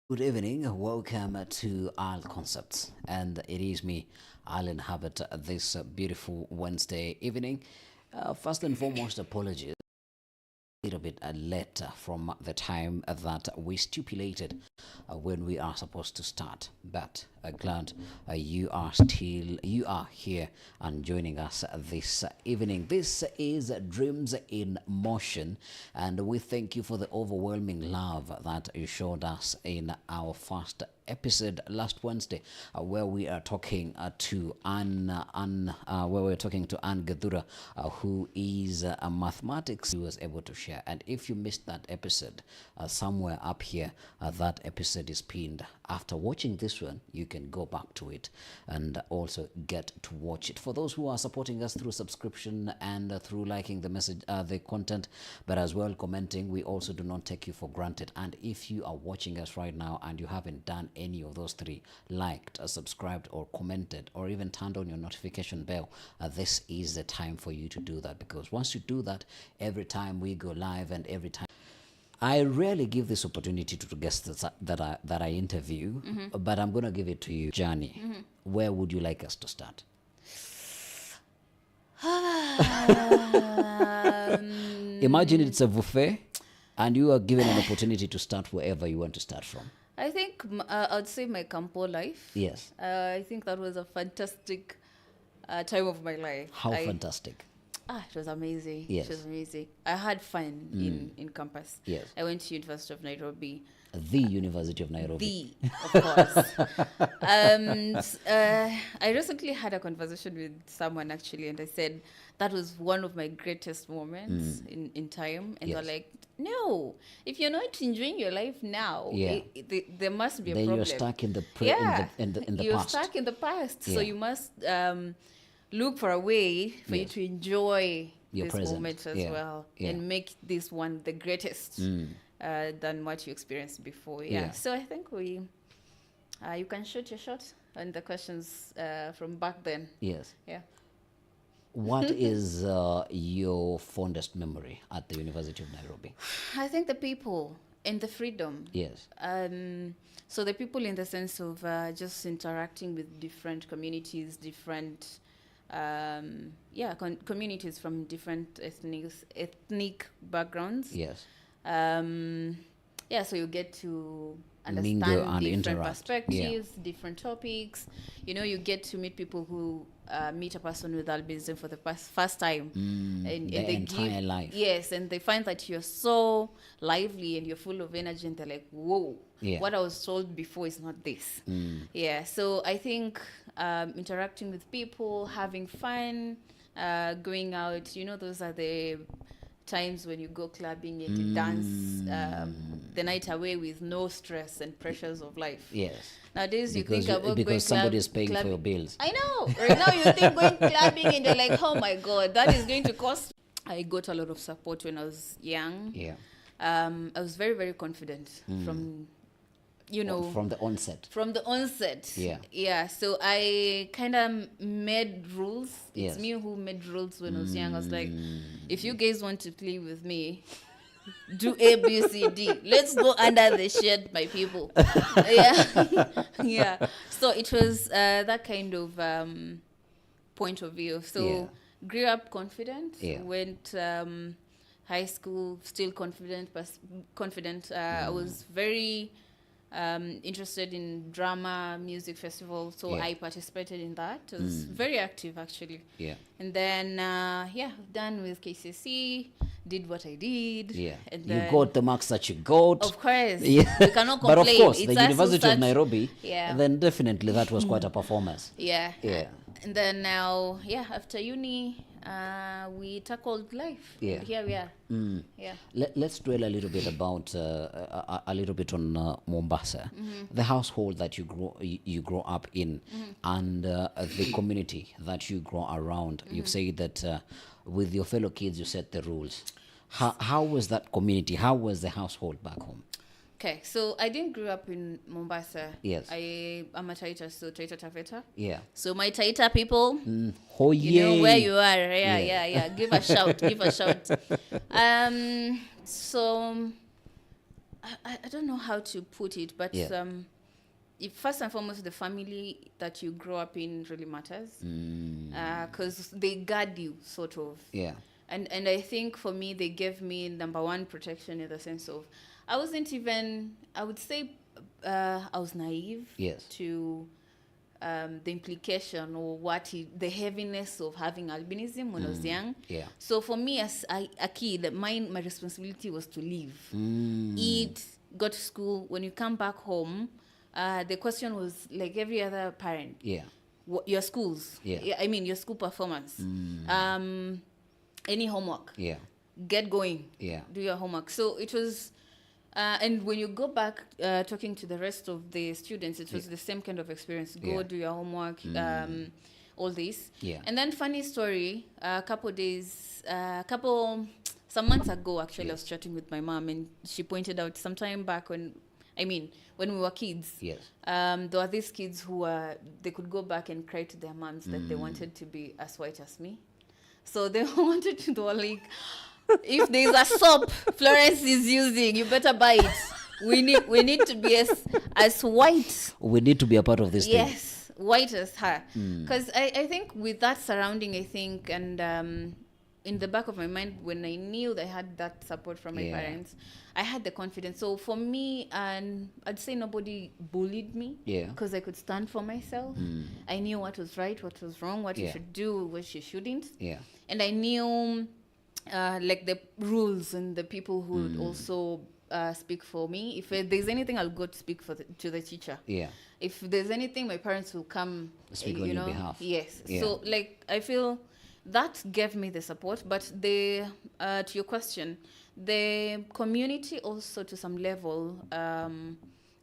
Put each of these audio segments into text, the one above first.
Good evening. Welcome to Al Concepts, and it is me, I'll inhabit this beautiful Wednesday evening. First and foremost, apologies little bit later from the time that we stipulated when we are supposed to start, but glad you are here and joining us this evening. This is Dreams in Motion, and we thank you for the overwhelming love that you showed us in our first episode last Wednesday, where we are talking to where we're talking to Anne Gadura, who is a mathematics who was able to share. And if you missed that episode, somewhere up here, that episode is pinned. After watching this one, you can go back to it and also get to watch it. For those who are supporting us through subscription and through liking the message, the content, but as well commenting, we also do not take you for granted. And if you are watching us right now and you haven't done any of those three, liked, subscribed, or commented, or even turned on your notification bell, this is the time for you to do that, because once you do that, every time we go live and every time I rarely give this opportunity to guests that I interview, but I'm going to give it to you, Johnny. Where would you like us to start? Imagine it's a buffet, and you are given an opportunity to start wherever you want to start from. I think I'd say my campo life. Yes. I think that was a fantastic time of my life. How fantastic. It was amazing. Yes. It was amazing. I had fun in campus. Yes. I went to University of Nairobi. The University of Nairobi. Of course. I recently had a conversation with someone actually, and I said that was one of my greatest moments in time. And they're like, no, if you're not enjoying your life now, there must be a problem. Then you're stuck in the in the you're past. stuck in the past. So Yeah. you must look for a way for you Yes. to enjoy Your this present. moment as Yeah. well, Yeah. and make this one the greatest than what you experienced before. Yeah. So I think you can shoot your shot on the questions from back then. Yes. Yeah. What is your fondest memory at the University of Nairobi? I think the people and the freedom. Yes. So the people in the sense of just interacting with different communities, different communities from different ethnic backgrounds. Yes. So you get to Mingle understand and different interact. perspectives, different topics. You get to meet people who meet a person with albinism for the first time. And Their they entire life. Yes, and they find that you're so lively and you're full of energy, and they're like, whoa, Yeah. what I was told before is not this. Yeah, so I think interacting with people, having fun, going out, those are the times when you go clubbing and you dance the night away with no stress and pressures of life. Yes. Nowadays, you think Because about because somebody is paying for clubbing. your bills. I know. Right now, you think going clubbing and you're like, oh my God, that is going to cost. I got a lot of support when I was young. Yeah. I was very, very confident from, From the onset. from the onset. Yeah. Yeah. So I kind of made rules. Yes. It's me who made rules when I was young. I was like, if you guys want to play with me, do A, B, C, D. Let's go under the shed, my people. Yeah. Yeah. So it was that kind of point of view. So grew up confident. Yeah. Went high school still confident, but confident. I was very interested in drama, music festival. So I participated in that. I was very active actually. Yeah. And then, done with KCC, did what I did. Yeah. And You then, got the marks that you got. of course, Yeah. we cannot But complain. of course, It's the us who University of start- Nairobi, Yeah. then definitely that was quite a performance. Yeah. Yeah. And then now, after uni, we tackled life. Yeah. And here we are. Yeah. Let's dwell a little bit about a little bit on Mombasa, the household that you grow up in, and the community that you grow around. You've said that with your fellow kids you set the rules. How was that community? How was the household back home? Okay, so I didn't grow up in Mombasa. Yes. I am a Taita, so Taita Taveta. Yeah. So my Taita people, Oh you know yeah. where you are. Yeah. Give a shout. Give a shout. So I don't know how to put it, but Yeah. if first and foremost, the family that you grow up in really matters, because they guard you, sort of. Yeah. And I think for me, they gave me number one protection in the sense of I wasn't even, I would say, I was naive Yes. to the implication or the heaviness of having albinism when I was young. Yeah. So for me, as a kid, my responsibility was to live, eat, go to school. When you come back home, the question was like every other parent. Yeah. Your schools. Yeah. I mean, your school performance. Any homework. Yeah. Get going. Yeah. Do your homework. So it was, and when you go back talking to the rest of the students, it was the same kind of experience. Go Yeah. do your homework, all this. Yeah. And then funny story, some months ago, actually, I was chatting with my mom and she pointed out sometime back when we were kids, Yes. there were these kids who they could go back and cry to their moms that they wanted to be as white as me. So they wanted to do like, if there's a soap Florence is using, you better buy it. We need to be as white. We need to be a part of this thing. Yes, white as her. Because I think with that surrounding, and in the back of my mind, when I knew that I had that support from my parents, I had the confidence. So for me, and I'd say nobody bullied me. Yeah. Because I could stand for myself. I knew what was right, what was wrong, what you should do, what you shouldn't. Yeah. And I knew like the rules and the people who would also speak for me. If there's anything, I'll go to speak to the teacher. Yeah. If there's anything, my parents will come. Speak on your behalf. Yes. Yeah. So like I feel that gave me the support. But to your question, the community also to some level,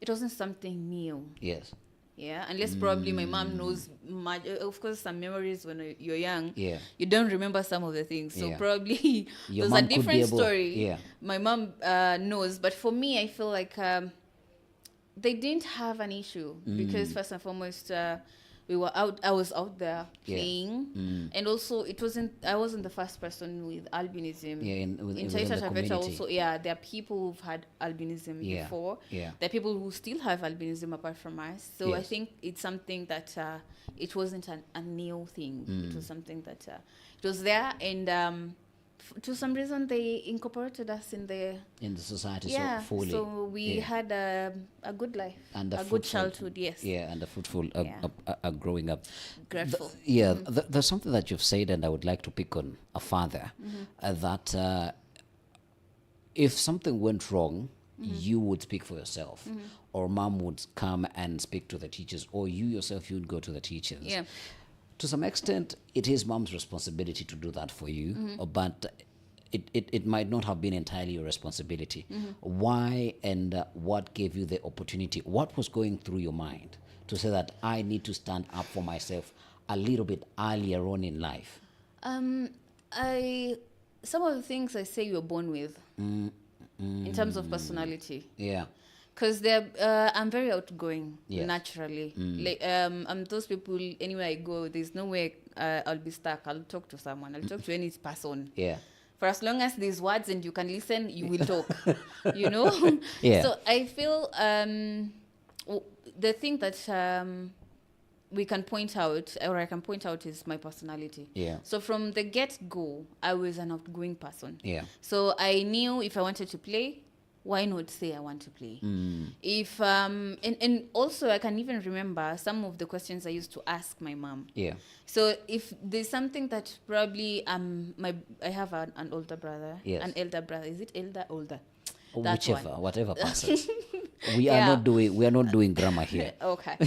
it wasn't something new. Yes. Yeah, unless probably my mom knows much. Of course, some memories when you're young, Yeah. you don't remember some of the things. So Yeah. probably Your there's mom a could be different able- story. yeah. My mom knows. But for me, I feel like they didn't have an issue because first and foremost, I was out there playing, and also I wasn't the first person with albinism. Yeah, in in within the Taita Taveta community. also, there are people who've had albinism before. Yeah. There are people who still have albinism apart from us. So I Yes. think it's something that it wasn't a new thing. It was something that it was there, and to some reason they incorporated us in the society yeah. so fully. So we had a good life, And a good fruitful- childhood. Yes. Yeah, and a fruitful Yeah. growing up. Grateful. There's something that you've said, and I would like to pick on a father, that if something went wrong, you would speak for yourself, or mom would come and speak to the teachers, or you yourself, you would go to the teachers. Yeah. To some extent, it is mom's responsibility to do that for you, but it might not have been entirely your responsibility. Why and what gave you the opportunity? What was going through your mind to say that I need to stand up for myself a little bit earlier on in life? Some of the things I say you're born with in terms of personality. Yeah. Because I'm very outgoing Yes. naturally. Like I'm those people. Anywhere I go, there's no way I'll be stuck. I'll talk to someone. I'll talk to any person. Yeah. For as long as there's words and you can listen, you will talk. You know. Yeah. So I feel the thing that we can point out, or I can point out, is my personality. Yeah. So from the get-go, I was an outgoing person. Yeah. So I knew if I wanted to play, why not say I want to play? If and also I can even remember some of the questions I used to ask my mom. Yeah. So if there's something that probably I have an older brother, Yes. an elder brother. Is it elder, older? Or That whichever, one. whatever passes. We are Yeah. not doing grammar here. Okay.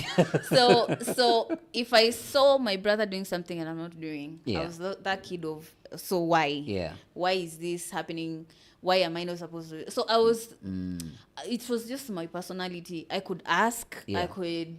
So if I saw my brother doing something and I'm not doing, Yeah. I was that kid of, so why? Yeah. Why is this happening? Why am I not supposed to? So I was, it was just my personality. I could ask, Yeah. I could